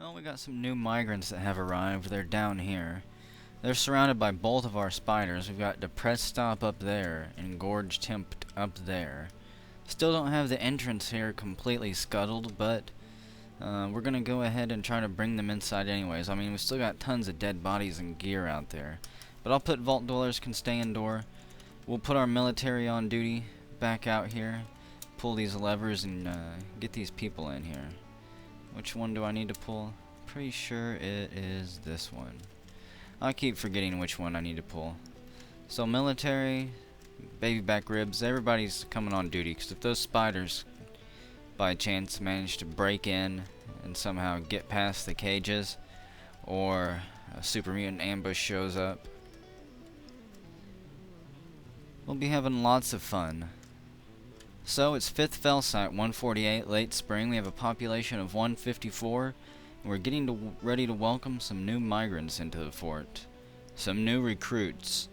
Well, we got some new migrants that have arrived. They're down here. They're surrounded by both of our spiders. We've got Depressed Stop up there and Gorge Temp up there. Still don't have the entrance here completely scuttled, but we're gonna go ahead and try to bring them inside anyways. I mean, we've still got tons of dead bodies and gear out there. But I'll put Vault Dwellers can stay indoor. We'll put our military on duty back out here. Pull these levers and get these people in here. Which one do I need to pull? Pretty sure it is this one. I keep forgetting which one I need to pull. So military, baby back ribs, everybody's coming on duty, because if those spiders by chance manage to break in and somehow get past the cages, or a super mutant ambush shows up, we'll be having lots of fun. So it's 5th Fell Site, 148, late spring. We have a population of 154. And we're getting ready to welcome some new migrants into the fort. Some new recruits.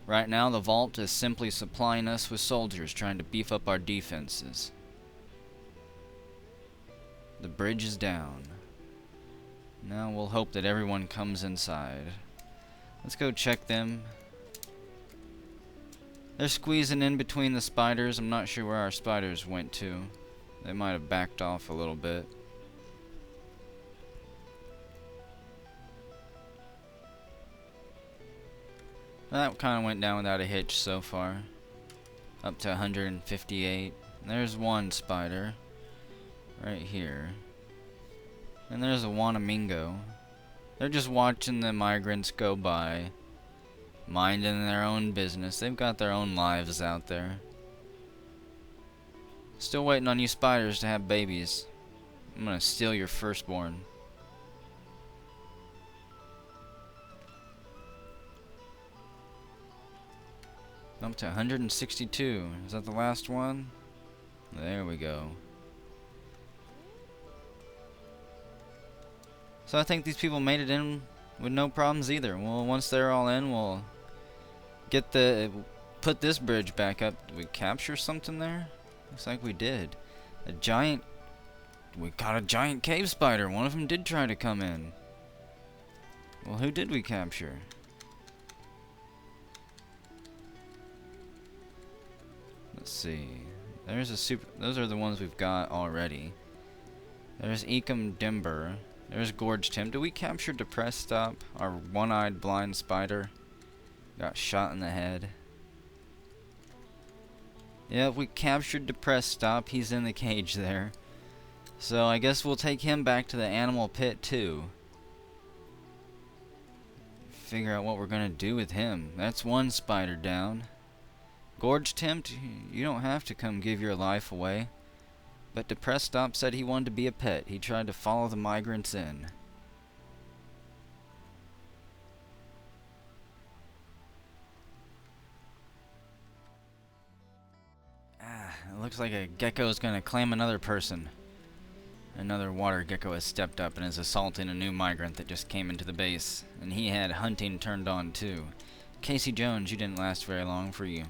Right now the vault is simply supplying us with soldiers trying to beef up our defenses. The bridge is down. Now we'll hope that everyone comes inside. Let's go check them. They're squeezing in between the spiders. I'm not sure where our spiders went to. They might have backed off a little bit. That kind of went down without a hitch so far. Up to 158. There's one spider. Right here. And there's a Wanamingo. They're just watching the migrants go by. Minding their own business. They've got their own lives out there. Still waiting on you spiders to have babies. I'm gonna steal your firstborn. Up to 162. Is that the last one? There we go. So I think these people made it in with no problems either. Well, once they're all in, we'll put this bridge back up. Did we capture something there? Looks like we did. We caught a giant cave spider. One of them did try to come in. Well, who did we capture? Let's see. Those are the ones we've got already. There's Ecom Dimber. There's Gorge Temp. Did we capture Depressed Stop? Our one-eyed blind spider got shot in the head. Yeah, we captured Depressed Stop. He's in the cage there. So I guess we'll take him back to the animal pit too. Figure out what we're gonna do with him. That's one spider down. Gorge Tempt, you don't have to come give your life away. But Depressed Stop said he wanted to be a pet. He tried to follow the migrants in. It looks like a gecko is going to claim another person. Another water gecko has stepped up and is assaulting a new migrant that just came into the base. And he had hunting turned on too. Casey Jones, you didn't last very long for you.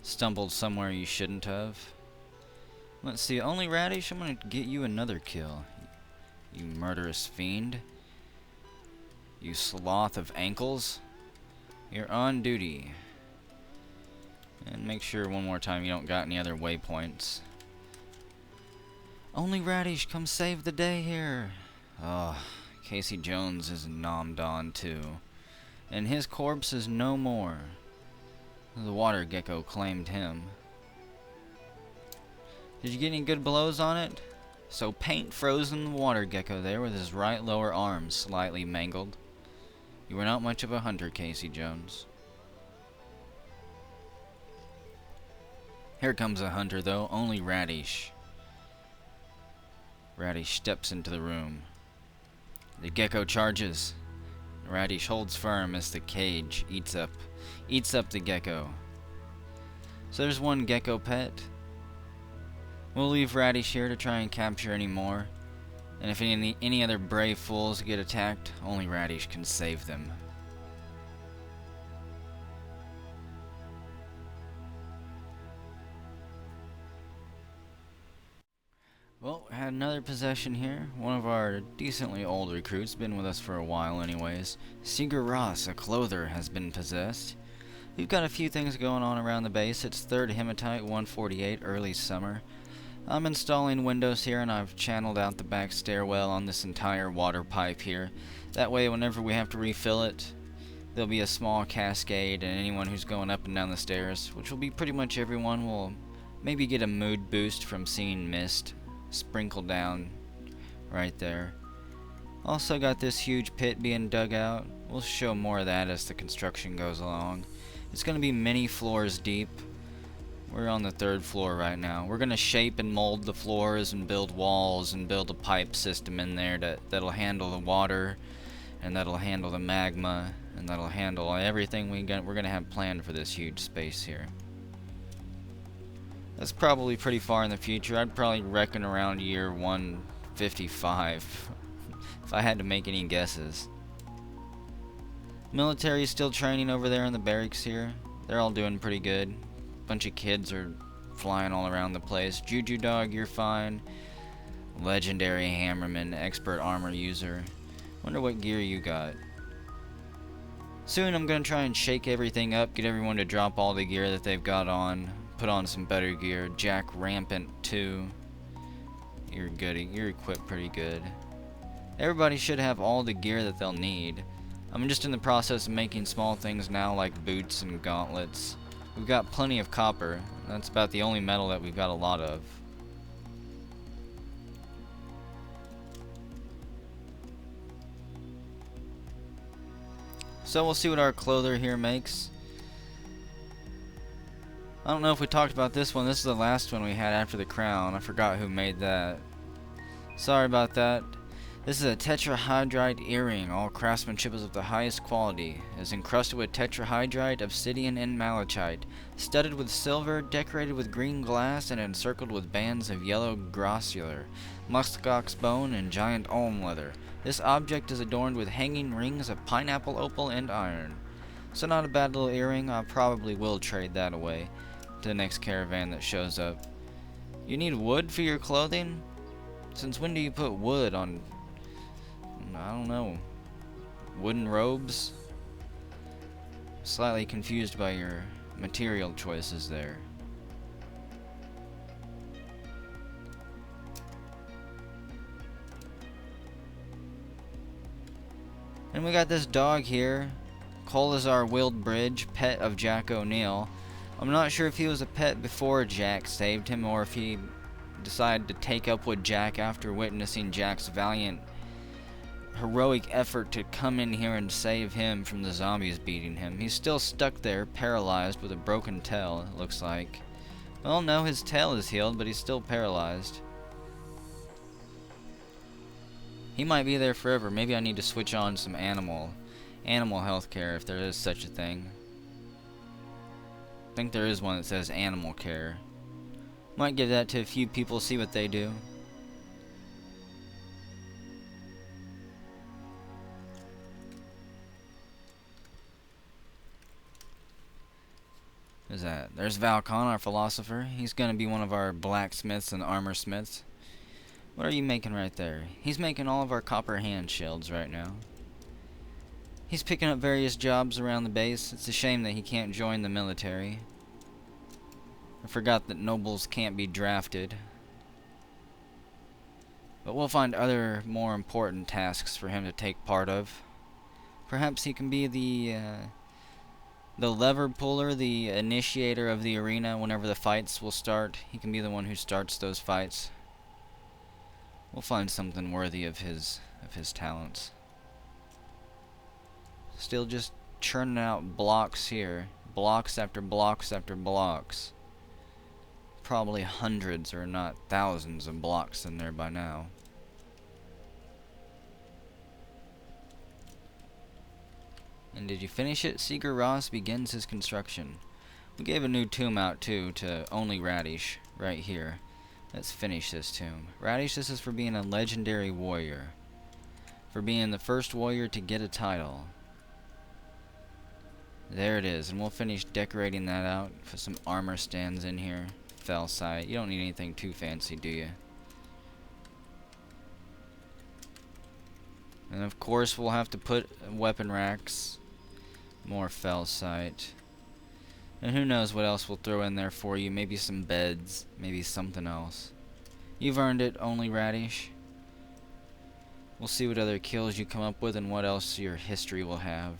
Stumbled somewhere you shouldn't have. Let's see, only Radish, I'm gonna get you another kill. You murderous fiend. You sloth of ankles. You're on duty. And make sure one more time you don't got any other waypoints. Only Radish, come save the day here. Oh, Casey Jones is nommed on too. And his corpse is no more. The water gecko claimed him. Did you get any good blows on it? So paint frozen water gecko there with his right lower arm slightly mangled. You were not much of a hunter, Casey Jones. Here comes a hunter though, only Radish. Radish steps into the room. The gecko charges. Radish holds firm as the cage eats up the gecko. So there's one gecko pet. We'll leave Radish here to try and capture any more. And if any other brave fools get attacked, only Radish can save them. Well, had another possession here. One of our decently old recruits, been with us for a while anyways. Seeger Ross, a clother, has been possessed. We've got a few things going on around the base. It's 3rd Hematite 148, early summer. I'm installing windows here, and I've channeled out the back stairwell on this entire water pipe here. That way, whenever we have to refill it, there'll be a small cascade, and anyone who's going up and down the stairs, which will be pretty much everyone, will maybe get a mood boost from seeing mist sprinkled down right there. Also got this huge pit being dug out. We'll show more of that as the construction goes along. It's going to be many floors deep. We're on the 3rd floor right now. We're going to shape and mold the floors and build walls and build a pipe system in there that'll handle the water, and that'll handle the magma, and that'll handle everything we're going to have planned for this huge space here. That's probably pretty far in the future. I'd probably reckon around year 155 if I had to make any guesses. Military's still training over there in the barracks here. They're all doing pretty good. Bunch of kids are flying all around the place. Juju Dog, you're fine. Legendary Hammerman, expert armor user. Wonder what gear you got. Soon I'm gonna try and shake everything up, get everyone to drop all the gear that they've got on, put on some better gear. Jack Rampant 2. You're good. You're equipped pretty good. Everybody should have all the gear that they'll need. I'm just in the process of making small things now, like boots and gauntlets. We've got plenty of copper. That's about the only metal that we've got a lot of. So we'll see what our clother here makes. I don't know if we talked about this one. This is the last one we had after the crown. I forgot who made that. Sorry about that. This is a tetrahydrite earring. All craftsmanship is of the highest quality. It is encrusted with tetrahydrite, obsidian, and malachite, studded with silver, decorated with green glass, and encircled with bands of yellow grossular, muskox bone, and giant ulm leather. This object is adorned with hanging rings of pineapple opal and iron. So not a bad little earring. I probably will trade that away to the next caravan that shows up. You need wood for your clothing? Since when do you put wood on... I don't know. Wooden robes? Slightly confused by your material choices there. And we got this dog here. Colazar Wildbridge, pet of Jack O'Neill. I'm not sure if he was a pet before Jack saved him, or if he decided to take up with Jack after witnessing Jack's valiant, heroic effort to come in here and save him from the zombies beating him. He's still stuck there, paralyzed with a broken tail, it looks like. Well, no, his tail is healed, but he's still paralyzed. He might be there forever. Maybe I need to switch on some animal healthcare, if there is such a thing. I think there is one that says animal care. Might give that to a few people, see what they do. Who's that? There's Valcon, our philosopher. He's gonna be one of our blacksmiths and armor smiths. What are you making right there? He's making all of our copper hand shields right now. He's picking up various jobs around the base. It's a shame that he can't join the military. I forgot that nobles can't be drafted. But we'll find other more important tasks for him to take part of. Perhaps he can be the lever puller, the initiator of the arena whenever the fights will start. He can be the one who starts those fights. We'll find something worthy of his talents. Still just churning out blocks here. Blocks after blocks after blocks. Probably hundreds or not thousands of blocks in there by now. And did you finish it? Seeger Ross begins his construction. We gave a new tomb out too to only Radish right here. Let's finish this tomb. Radish, this is for being a legendary warrior. For being the first warrior to get a title. There it is, and we'll finish decorating that out. Put some armor stands in here. Fell sight. You don't need anything too fancy, do you? And of course we'll have to put weapon racks. More fell sight. And who knows what else we'll throw in there for you. Maybe some beds. Maybe something else. You've earned it, only Radish. We'll see what other kills you come up with and what else your history will have.